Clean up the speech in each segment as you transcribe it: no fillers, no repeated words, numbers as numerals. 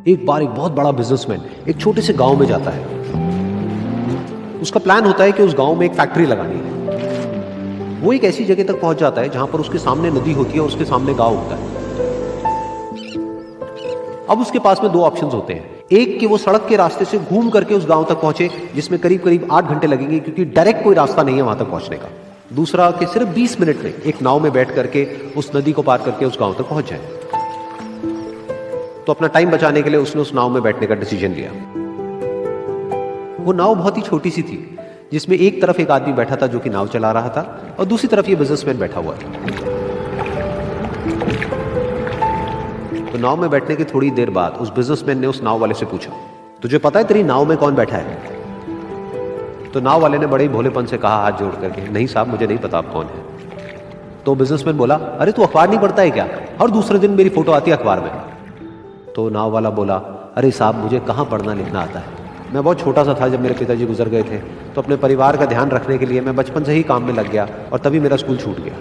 एक बार एक बहुत बड़ा बिजनेसमैन एक छोटे से गांव में जाता है। उसका प्लान होता है कि उस गांव में एक फैक्ट्री लगानी है। वो एक ऐसी जगह तक पहुंच जाता है जहां पर उसके सामने नदी होती है और उसके सामने गांव होता है। अब उसके पास में दो ऑप्शंस होते हैं। एक कि वो सड़क के रास्ते से घूम करके उस गांव तक पहुंचे, जिसमें करीब करीब 8 घंटे लगेंगे, क्योंकि डायरेक्ट कोई रास्ता नहीं है वहां तक पहुंचने का। दूसरा कि सिर्फ 20 मिनट में एक नाव में बैठ करके उस नदी को पार करके उस गांव तक पहुंच जाए। तो अपना टाइम बचाने के लिए उसने उस नाव में बैठने का डिसीजन लिया। वो नाव बहुत ही छोटी सी थी, जिसमें एक तरफ एक आदमी बैठा था जो कि नाव चला रहा था और दूसरी तरफ ये बिजनेसमैन बैठा हुआ था। तो नाव में बैठने की थोड़ी देर बाद उस बिजनेसमैन ने उस नाव वाले से पूछा, तुझे पता है तेरी नाव में कौन बैठा है? तो नाव वाले ने बड़े ही भोलेपन से कहा हाथ जोड़ करके, नहीं साहब मुझे नहीं पता आप कौन है। तो बिजनेसमैन बोला, अरे तू अखबार नहीं पढ़ता है क्या? हर दूसरे दिन मेरी फोटो आती है अखबार में। तो नाव वाला बोला, अरे साहब मुझे कहाँ पढ़ना लिखना आता है, मैं बहुत छोटा सा था जब मेरे पिताजी गुजर गए थे, तो अपने परिवार का ध्यान रखने के लिए मैं बचपन से ही काम में लग गया और तभी मेरा स्कूल छूट गया।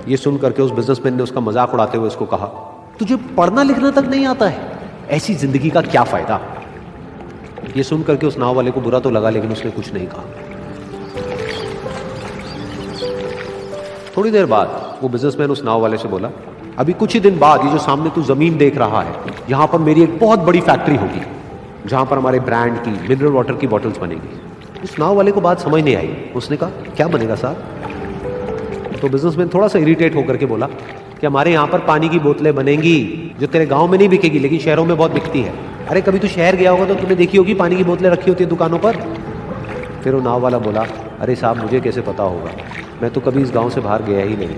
ये सुन करके उस बिजनेसमैन ने उसका मजाक उड़ाते हुए उसको कहा, तुझे पढ़ना लिखना तक नहीं आता है, ऐसी जिंदगी का क्या फायदा? ये सुन करके उस नाव वाले को बुरा तो लगा, लेकिन उसने कुछ नहीं कहा। थोड़ी देर बाद वो बिजनेसमैन उस नाव वाले से बोला, अभी कुछ ही दिन बाद ये जो सामने तू जमीन देख रहा है, यहां पर मेरी एक बहुत बड़ी फैक्ट्री होगी जहां पर हमारे ब्रांड की मिनरल वाटर की बॉटल्स बनेगी। उस नाव वाले को बात समझ नहीं आई। उसने कहा, क्या बनेगा साहब? तो बिजनेसमैन थोड़ा सा इरिटेट होकर के बोला कि हमारे यहाँ पर पानी की बोतलें बनेंगी जो तेरे गांव में नहीं बिकेगी, लेकिन शहरों में बहुत बिकती है। अरे कभी तू शहर गया होगा तो तूने देखी होगी पानी की बोतलें रखी होती है दुकानों पर। फिर वो नाव वाला बोला, अरे साहब मुझे कैसे पता होगा, मैं तो कभी इस गाँव से बाहर गया ही नहीं।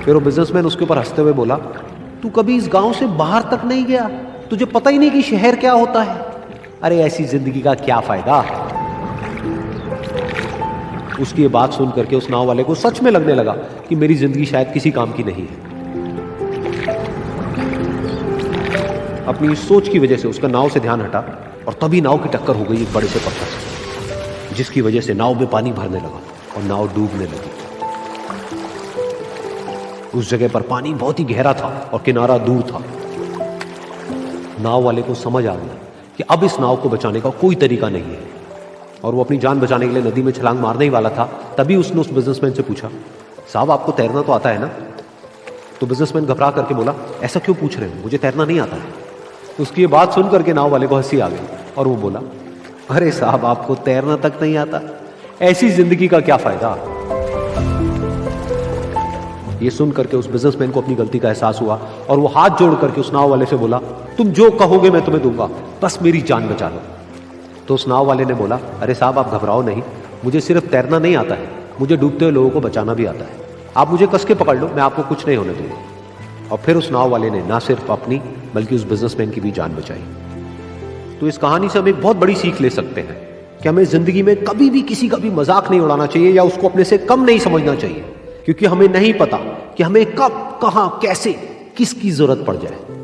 फिर वो बिजनेसमैन उसके ऊपर हंसते हुए बोला, तू कभी इस गांव से बाहर तक नहीं गया, तुझे पता ही नहीं कि शहर क्या होता है? अरे ऐसी जिंदगी का क्या फायदा? उसकी ये बात सुन करके उस नाव वाले को सच में लगने लगा कि मेरी जिंदगी शायद किसी काम की नहीं है। अपनी इस सोच की वजह से उसका नाव से ध्यान हटा और तभी नाव की टक्कर हो गई एक बड़े से पत्थर से, जिसकी वजह से नाव में पानी भरने लगा और नाव डूबने लगी। उस जगह पर पानी बहुत ही गहरा था और किनारा दूर था। नाव वाले को समझ आ गया कि अब इस नाव को बचाने का कोई तरीका नहीं है और वो अपनी जान बचाने के लिए नदी में छलांग मारने ही वाला था। तभी उसने उस बिजनेसमैन से पूछा, साहब आपको तैरना तो आता है ना? तो बिजनेसमैन घबरा करके बोला, ऐसा क्यों पूछ रहे हो, मुझे तैरना नहीं आता है। उसकी ये बात सुन करके नाव वाले को हंसी आ गई और वो बोला, अरे साहब आपको तैरना तक नहीं आता, ऐसी जिंदगी का क्या फायदा? ये सुन करके उस बिजनेसमैन को अपनी गलती का एहसास हुआ और वो हाथ जोड़ करके उस नाव वाले से बोला, तुम जो कहोगे मैं तुम्हें दूंगा, बस मेरी जान बचा लो। तो उस नाव वाले ने बोला, अरे साहब आप घबराओ नहीं, मुझे सिर्फ तैरना नहीं आता है, मुझे डूबते हुए लोगों को बचाना भी आता है। आप मुझे कस के पकड़ लो, मैं आपको कुछ नहीं होने दूंगा। और फिर उस नाव वाले ने ना सिर्फ अपनी बल्कि उस बिजनेसमैन की भी जान बचाई। तो इस कहानी से हम एक बहुत बड़ी सीख ले सकते हैं कि हमें जिंदगी में कभी भी किसी का भी मजाक नहीं उड़ाना चाहिए या उसको अपने से कम नहीं समझना चाहिए, क्योंकि हमें नहीं पता कि हमें कब, कहां, कैसे, किसकी जरूरत पड़ जाए।